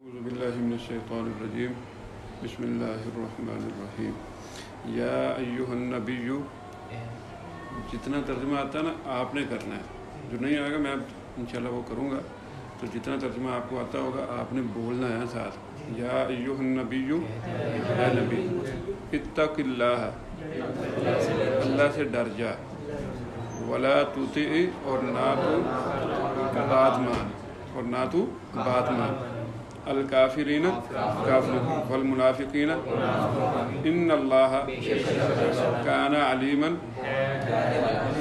اعوذ باللہ من الشیطان الرجیم بسم اللہ الرحمن الرحیم یا ایہا النبی، جتنا ترجمہ آتا ہے نا آپ نے کرنا ہے، جو نہیں آئے گا میں انشاءاللہ وہ کروں گا، تو جتنا ترجمہ آپ کو آتا ہوگا آپ نے بولنا ہے ساتھ. یا ایہا النبی، اے نبی، اتق اللہ، اللہ سے ڈر جا، ولا تطع، اور نہ تو بات مان، الکافرین، کافرین، والمنافقین، ان اللہ کان علیما،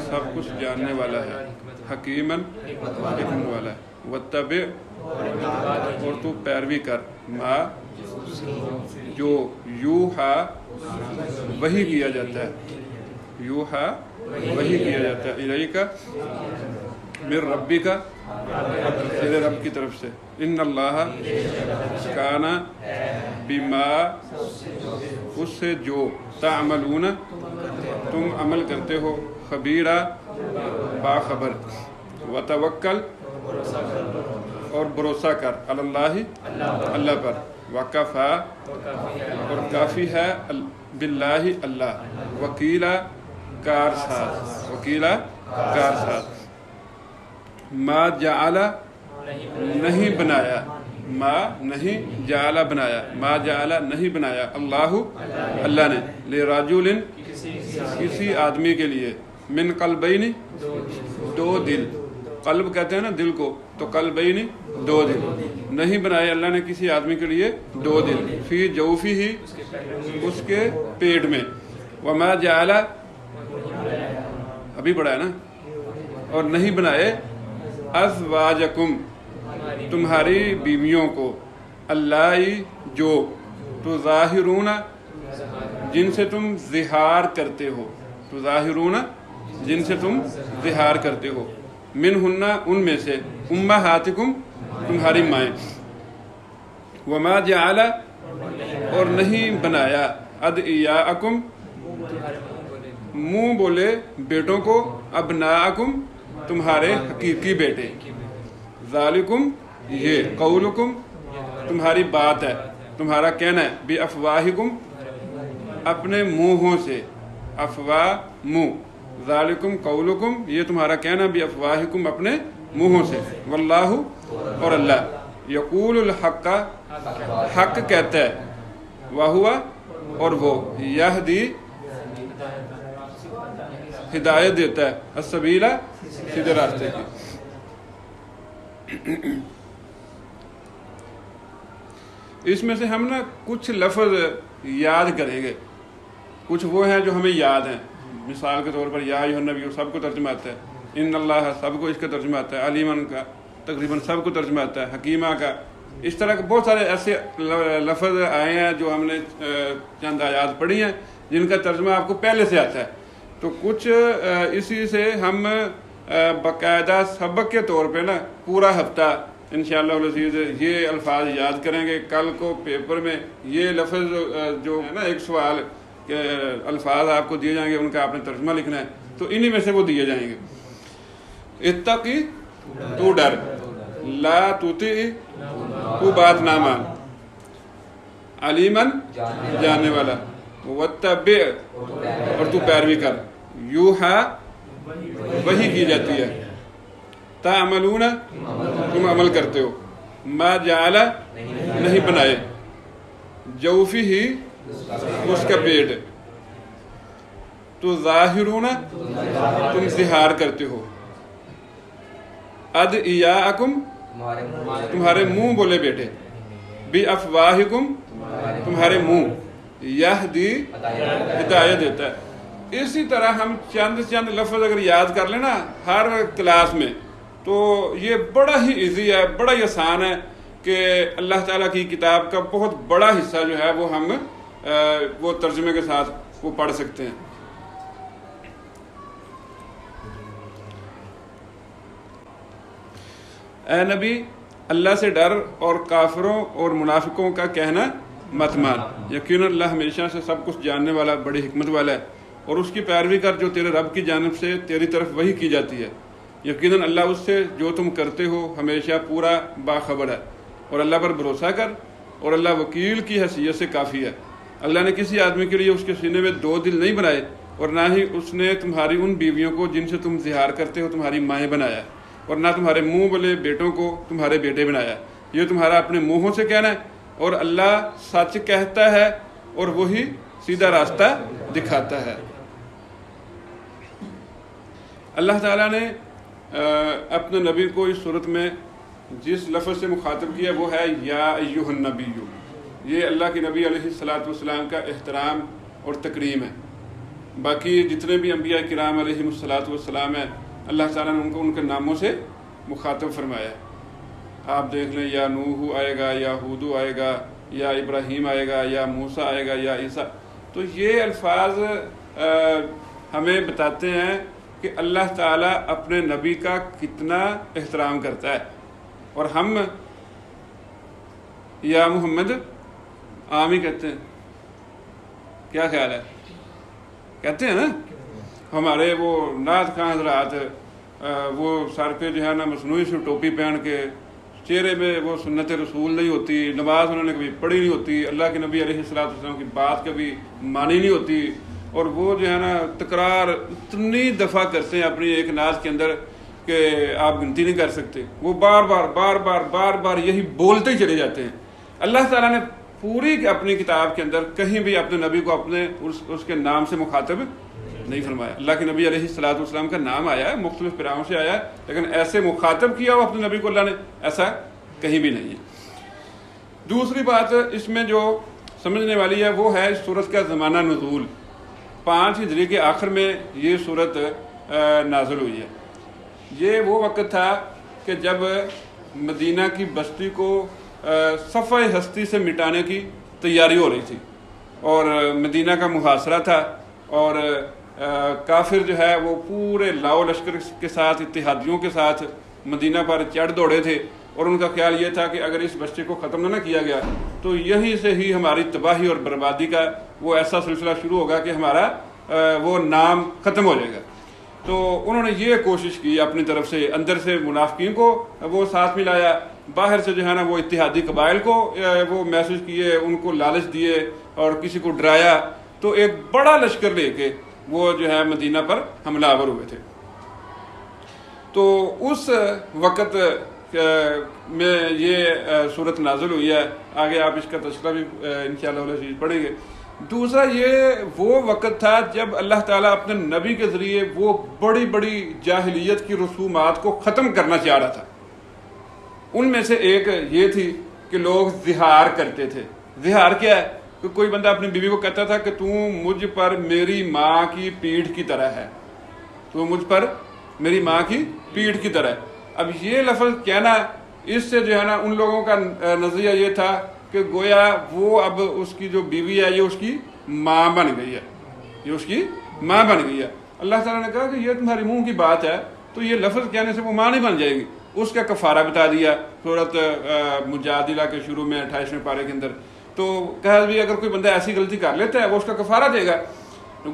سب کچھ جاننے والا ہے، حکیما، حکمت والا ہے، واتبع، اور تو پیروی کر، ما، جو یوحا، وحی کیا جاتا ہے، یوحا، وحی کیا جاتا ہے، الیک، من ربک، تیرے رب کی طرف سے، ان اللہ کان بما، اس سے جو، تعملون، تم عمل کرتے ہو، خبیرہ، باخبر، وتوکل، اور بھروسہ کر، اللہ، اللہ پر، وکفا، اور کافی ہے، باللہ، اللہ، وکیلا، کارساز، وکیلا، کارساز، ما جعل، نہیں بنایا، ما نہیں، جعل بنایا، ما جعل نہیں بنایا، اللہ، اللہ نے، لرجل، کسی آدمی کے لیے، من قلبین، دو دل، قلب کہتے ہیں نا دل کو، تو قلبین، دو دل، نہیں بنایا اللہ نے کسی آدمی کے لیے دو دل، فی جوفہ، اس کے پیٹ میں، وما جعل، ابھی پڑھا ہے نا، اور نہیں بنائے، ازواجکم، تمہاری بیویوں کو، اللہ، جو، تظاہرون، جن سے تم ظہار کرتے ہو، تظاہرون، جن سے تم ظہار کرتے ہو، منہن، ان میں سے، امہاتکم، تمہاری مائیں، وما جعل، اور نہیں بنایا، ادعیاءکم، منہ بولے بیٹوں کو، ابناءکم، تمہارے حقیقی بیٹے، ذالکم، یہ، قولکم، تمہاری بات ہے، تمہارا کہنا ہے، بافواہکم، اپنے منہوں سے، افواہ، منہ، ذالکم قولکم، یہ تمہارا کہنا، بافواہکم، اپنے منہوں سے، واللہ، اور اللہ، یقول الحق، حق کہتا ہے، وہو، اور وہ، یہدی، ہدایت دیتا ہے، السبیل، سیدھے راستے کی. اس میں سے ہم نا کچھ لفظ یاد کریں گے، کچھ وہ ہیں جو ہمیں یاد ہیں، مثال کے طور پر یا ایھا النبی، سب کو ترجمہ آتا ہے، ان اللہ، سب کو اس کا ترجمہ آتا ہے، علیمن کا تقریباً سب کو ترجمہ آتا ہے، حکیمہ کا، اس طرح کے بہت سارے ایسے لفظ آئے ہیں جو ہم نے چند آیات پڑھی ہیں جن کا ترجمہ آپ کو پہلے سے آتا ہے. تو کچھ اسی سے ہم باقاعدہ سبق کے طور پہ نا پورا ہفتہ انشاءاللہ العزیز یہ الفاظ یاد کریں گے. کل کو پیپر میں یہ لفظ جو ہے نا ایک سوال کہ الفاظ آپ کو دیے جائیں گے، ان کا آپ نے ترجمہ لکھنا ہے، تو انہی میں سے وہ دیے جائیں گے. اتقی، تو ڈر، لا تطع، تو بات نہ مان، علیمن، جاننے والا، واتبع، اور تو پیروی کر، یوحا، وحی کی جاتی ہے، تعملون، تم عمل کرتے ہو، ما جعل، نہیں بنائے، جوفی ہی، اس کا پیٹ، تو ظاہرون، تم ظہار کرتے ہو، ادعیاءکم، تمہارے منہ بولے بیٹے، بافواہکم، تمہارے منہ، یہدی، ہدایت دیتا ہے. اسی طرح ہم چند لفظ اگر یاد کر لیں نا ہر کلاس میں تو یہ بڑا ہی ایزی ہے، بڑا ہی آسان ہے کہ اللہ تعالیٰ کی کتاب کا بہت بڑا حصہ جو ہے وہ ہم وہ ترجمے کے ساتھ وہ پڑھ سکتے ہیں. اے نبی، اللہ سے ڈر اور کافروں اور منافقوں کا کہنا مت مان، یقیناً اللہ ہمیشہ سے سب کچھ جاننے والا، بڑی حکمت والا ہے، اور اس کی پیروی کر جو تیرے رب کی جانب سے تیری طرف وحی کی جاتی ہے، یقیناً اللہ اس سے جو تم کرتے ہو ہمیشہ پورا باخبر ہے. اور اللہ پر بھروسہ کر، اور اللہ وکیل کی حیثیت سے کافی ہے۔ اللہ نے کسی آدمی کے لیے اس کے سینے میں 2 دل نہیں بنائے، اور نہ ہی اس نے تمہاری ان بیویوں کو جن سے تم زہار کرتے ہو تمہاری مائیں بنایا، اور نہ تمہارے منہ والے بیٹوں کو تمہارے بیٹے بنایا۔ یہ تمہارا اپنے منہوں سے کہنا ہے، اور اللہ سچ کہتا ہے اور وہی سیدھا راستہ دکھاتا ہے۔ اللہ تعالیٰ نے اپنے نبی کو اس صورت میں جس لفظ سے مخاطب کیا وہ ہے یا ایھا النبی۔ یہ اللہ کے نبی علیہ الصلوۃ والسلام کا احترام اور تکریم ہے۔ باقی جتنے بھی انبیاء کرام علیہ الصلوۃ والسلام ہیں، اللہ تعالیٰ نے ان کو ان کے ناموں سے مخاطب فرمایا۔ آپ دیکھ لیں، یا نوح آئے گا، یا ہود آئے گا، یا ابراہیم آئے گا، یا موسیٰ آئے گا، یا عیسیٰ۔ تو یہ الفاظ ہمیں بتاتے ہیں کہ اللہ تعالیٰ اپنے نبی کا کتنا احترام کرتا ہے، اور ہم یا محمد عام ہی کہتے ہیں۔ کیا خیال ہے؟ کہتے ہیں نا؟ ہمارے وہ نعت خواں حضرات وہ سر پہ جو ہے نا مصنوعی سی ٹوپی پہن کے، چہرے میں وہ سنت رسول نہیں ہوتی، نماز انہوں نے کبھی پڑھی نہیں ہوتی، اللہ کے نبی علیہ الصلوۃ والسلام کی بات کبھی مانی نہیں ہوتی، اور وہ جو ہے نا تکرار اتنی دفعہ کرتے ہیں اپنی ایک نعت کے اندر کہ آپ گنتی نہیں کر سکتے۔ وہ بار بار یہی بولتے ہی چلے جاتے ہیں۔ اللہ تعالیٰ نے پوری اپنی کتاب کے اندر کہیں بھی اپنے نبی کو اپنے اس کے نام سے مخاطب نہیں فرمایا۔ اللہ کے نبی علیہ الصلوۃ والسلام کا نام آیا ہے، مختلف پیراؤں سے آیا ہے، لیکن ایسے مخاطب کیا ہو اپنے نبی کو اللہ نے، ایسا کہیں بھی نہیں ہے۔ دوسری بات اس میں جو سمجھنے والی ہے وہ ہے اس سورت کا زمانہ نزول۔ 5 ہجری کے آخر میں یہ سورت نازل ہوئی ہے۔ یہ وہ وقت تھا کہ جب مدینہ کی بستی کو صفحہ ہستی سے مٹانے کی تیاری ہو رہی تھی، اور مدینہ کا محاصرہ تھا، اور کافر جو ہے وہ پورے لاؤ لشکر کے ساتھ، اتحادیوں کے ساتھ مدینہ پر چڑھ دوڑے تھے، اور ان کا خیال یہ تھا کہ اگر اس بچے کو ختم نہ کیا گیا تو یہیں سے ہی ہماری تباہی اور بربادی کا وہ ایسا سلسلہ شروع ہوگا کہ ہمارا وہ نام ختم ہو جائے گا۔ تو انہوں نے یہ کوشش کی اپنی طرف سے، اندر سے منافقین کو وہ ساتھ ملایا، باہر سے جو ہے نا وہ اتحادی قبائل کو وہ میسج کیے، ان کو لالچ دیے اور کسی کو ڈرایا، تو ایک بڑا لشکر لے کے وہ جو ہے مدینہ پر حملہ آور ہوئے تھے۔ تو اس وقت میں یہ صورت نازل ہوئی ہے۔ آگے آپ اس کا تذکرہ بھی انشاءاللہ العزیز پڑھیں گے۔ دوسرا یہ وہ وقت تھا جب اللہ تعالیٰ اپنے نبی کے ذریعے وہ بڑی بڑی جاہلیت کی رسومات کو ختم کرنا چاہ رہا تھا۔ ان میں سے ایک یہ تھی کہ لوگ زہار کرتے تھے۔ زہار کیا ہے؟ کہ کوئی بندہ اپنی بیوی کو کہتا تھا کہ تو مجھ پر میری ماں کی پیٹھ کی طرح ہے، تو مجھ پر میری ماں کی پیٹھ کی طرح ہے۔ اب یہ لفظ کہنا، اس سے جو ہے نا ان لوگوں کا نظریہ یہ تھا کہ گویا وہ اب اس کی جو بیوی ہے یہ اس کی ماں بن گئی ہے، یہ اس کی ماں بن گئی ہے۔ اللہ تعالیٰ نے کہا کہ یہ تمہاری منہ کی بات ہے، تو یہ لفظ کہنے سے وہ ماں نہیں بن جائے گی۔ اس کا کفارہ بتا دیا سورۃ مجادلہ کے شروع میں 28ویں پارے کے اندر۔ تو کہا بھی اگر کوئی بندہ ایسی غلطی کر لیتا ہے وہ اس کا کفارہ دے گا،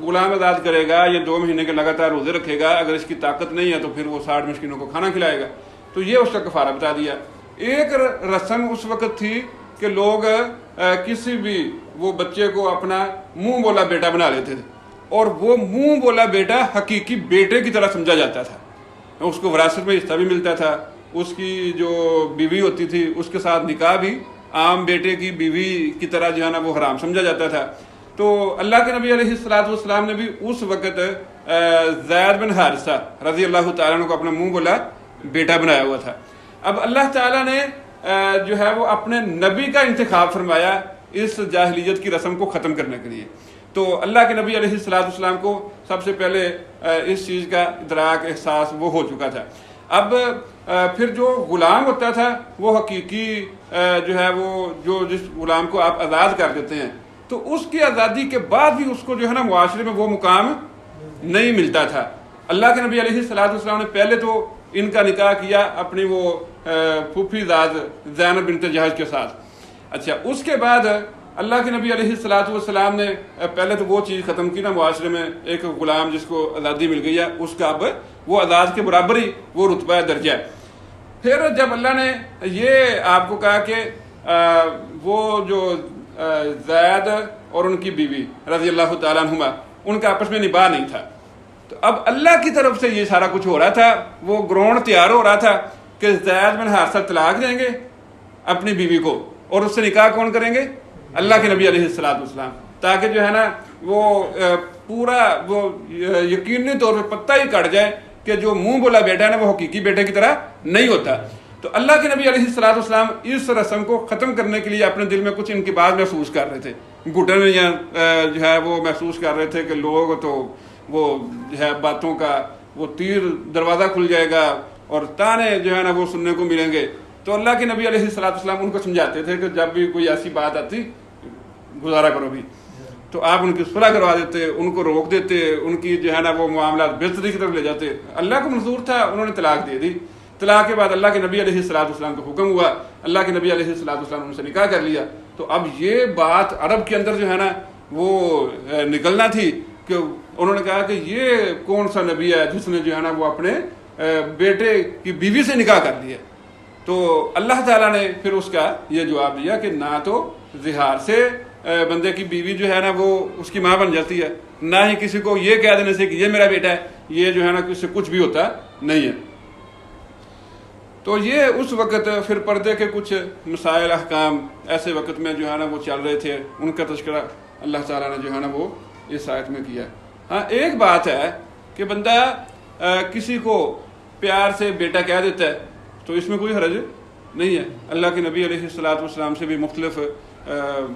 غلام آزاد کرے گا، یہ 2 مہینے کے لگاتار روزے رکھے گا، اگر اس کی طاقت نہیں ہے تو پھر وہ 60 مسکینوں کو کھانا کھلائے گا۔ تو یہ اس کا کفارہ بتا دیا۔ ایک رسم اس وقت تھی کہ لوگ کسی بھی وہ بچے کو اپنا منہ بولا بیٹا بنا لیتے تھے، اور وہ منہ بولا بیٹا حقیقی بیٹے کی طرح سمجھا جاتا تھا، اس کو وراثت میں حصہ بھی ملتا تھا، اس کی جو بیوی ہوتی تھی اس کے ساتھ نکاح بھی عام بیٹے کی بیوی کی طرح جو ہے نا وہ حرام سمجھا جاتا تھا۔ تو اللہ کے نبی علیہ الصلوۃ والسلام نے بھی اس وقت زید بن حارثہ رضی اللہ تعالیٰ عنہ کو اپنا منہ بولا بیٹا بنایا ہوا تھا۔ اب اللہ تعالیٰ نے جو ہے وہ اپنے نبی کا انتخاب فرمایا اس جاہلیت کی رسم کو ختم کرنے کے لیے۔ تو اللہ کے نبی علیہ الصلوۃ والسلام کو سب سے پہلے اس چیز کا ادراک، احساس وہ ہو چکا تھا۔ اب پھر جو غلام ہوتا تھا وہ حقیقی جو ہے وہ جس غلام کو آپ آزاد کر دیتے ہیں تو اس کی آزادی کے بعد بھی اس کو جو ہے نا معاشرے میں وہ مقام نہیں ملتا تھا۔ اللہ کے نبی علیہ الصلوۃ والسلام نے پہلے تو ان کا نکاح کیا اپنی وہ پھوپھی زاد زینب بنت جہش کے ساتھ۔ اچھا، اس کے بعد اللہ کے نبی علیہ الصلوۃ والسلام نے پہلے تو وہ چیز ختم کی نا معاشرے میں، ایک غلام جس کو آزادی مل گئی ہے اس کا اب وہ آزاد کے برابر ہی وہ رتبہ درجہ ہے۔ پھر جب اللہ نے یہ آپ کو کہا کہ وہ جو زید اور ان کی بیوی رضی اللہ تعالیٰ عنہما ان کا آپس میں نباہ نہیں تھا، تو اب اللہ کی طرف سے یہ سارا کچھ ہو رہا تھا، وہ گراؤنڈ تیار ہو رہا تھا کہ زید بن حارثہ طلاق دیں گے اپنی بیوی کو، اور اس سے نکاح کون کریں گے؟ اللہ کے نبی علیہ السلام، تاکہ جو ہے نا وہ پورا وہ یقینی طور پہ پتہ ہی کٹ جائے کہ جو منہ بولا بیٹا ہے نا وہ حقیقی بیٹے کی طرح نہیں ہوتا۔ تو اللہ کے نبی علیہ السلام اس رسم کو ختم کرنے کے لیے اپنے دل میں کچھ انقباض محسوس کر رہے تھے، گھٹن یا جو ہے وہ محسوس کر رہے تھے کہ لوگ تو وہ جو ہے باتوں کا وہ تیر دروازہ کھل جائے گا اور تانے جو ہے نا وہ سننے کو ملیں گے۔ تو اللہ کے نبی علیہ السلام ان کو سمجھاتے تھے کہ جب بھی کوئی ایسی بات آتی گزارا کرو بھی، تو آپ ان کی صلح کروا دیتے، ان کو روک دیتے، ان کی جو ہے نا وہ معاملات بہتری کی طرف لے جاتے۔ اللہ کو منظور تھا، انہوں نے طلاق دے دی۔ طلاق کے بعد اللہ کے نبی علیہ السلام کو حکم ہوا، اللہ کے نبی علیہ السلام ان سے نکاح کر لیا۔ تو اب یہ بات عرب کے اندر جو ہے نا وہ نکلنا تھی کہ انہوں نے کہا کہ یہ کون سا نبی ہے جس نے جو ہے نا وہ اپنے بیٹے کی بیوی سے نکاح کر لیا۔ تو اللہ تعالیٰ نے پھر اس کا یہ جواب دیا کہ نہ تو زہار سے بندے کی بیوی جو ہے نا وہ اس کی ماں بن جاتی ہے، نہ ہی کسی کو یہ کہہ دینے سے کہ یہ میرا بیٹا ہے، یہ جو ہے نا اس سے کچھ بھی ہوتا نہیں ہے۔ تو یہ اس وقت پھر پردے کے کچھ مسائل احکام ایسے وقت میں جو ہے نا وہ چل رہے تھے، ان کا تذکرہ اللہ تعالیٰ نے جو ہے نا وہ اس آیت میں کیا۔ ہاں ایک بات ہے کہ بندہ کسی کو پیار سے بیٹا کہہ دیتا ہے تو اس میں کوئی حرج نہیں ہے۔ اللہ کے نبی علیہ السلام سے بھی مختلف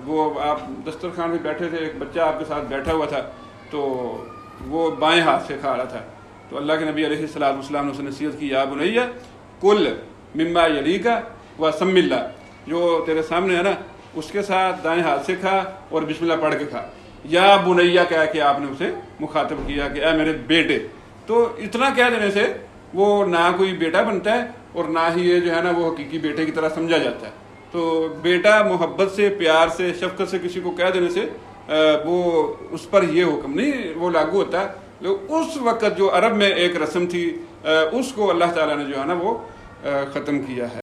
وہ آپ دسترخوان میں بیٹھے تھے، ایک بچہ آپ کے ساتھ بیٹھا ہوا تھا تو وہ بائیں ہاتھ سے کھا رہا تھا، تو اللہ کے نبی علیہ السلام نے اسے نصیحت کی، یا بنیہ کل مما یلیک وسم اللہ، جو تیرے سامنے ہے نا اس کے ساتھ دائیں ہاتھ سے کھا اور بسم اللہ پڑھ کے کھا۔ یا بنیہ کہہ کے آپ نے اسے مخاطب کیا کہ اے میرے بیٹے۔ تو اتنا کہہ دینے سے وہ نہ کوئی بیٹا بنتا ہے اور نہ ہی یہ جو ہے نا وہ حقیقی بیٹے کی طرح سمجھا جاتا ہے۔ تو بیٹا محبت سے، پیار سے، شفقت سے کسی کو کہہ دینے سے وہ اس پر یہ حکم نہیں وہ لاگو ہوتا ہے، لیکن اس وقت جو عرب میں ایک رسم تھی اس کو اللہ تعالیٰ نے جو ہے نا وہ ختم کیا ہے۔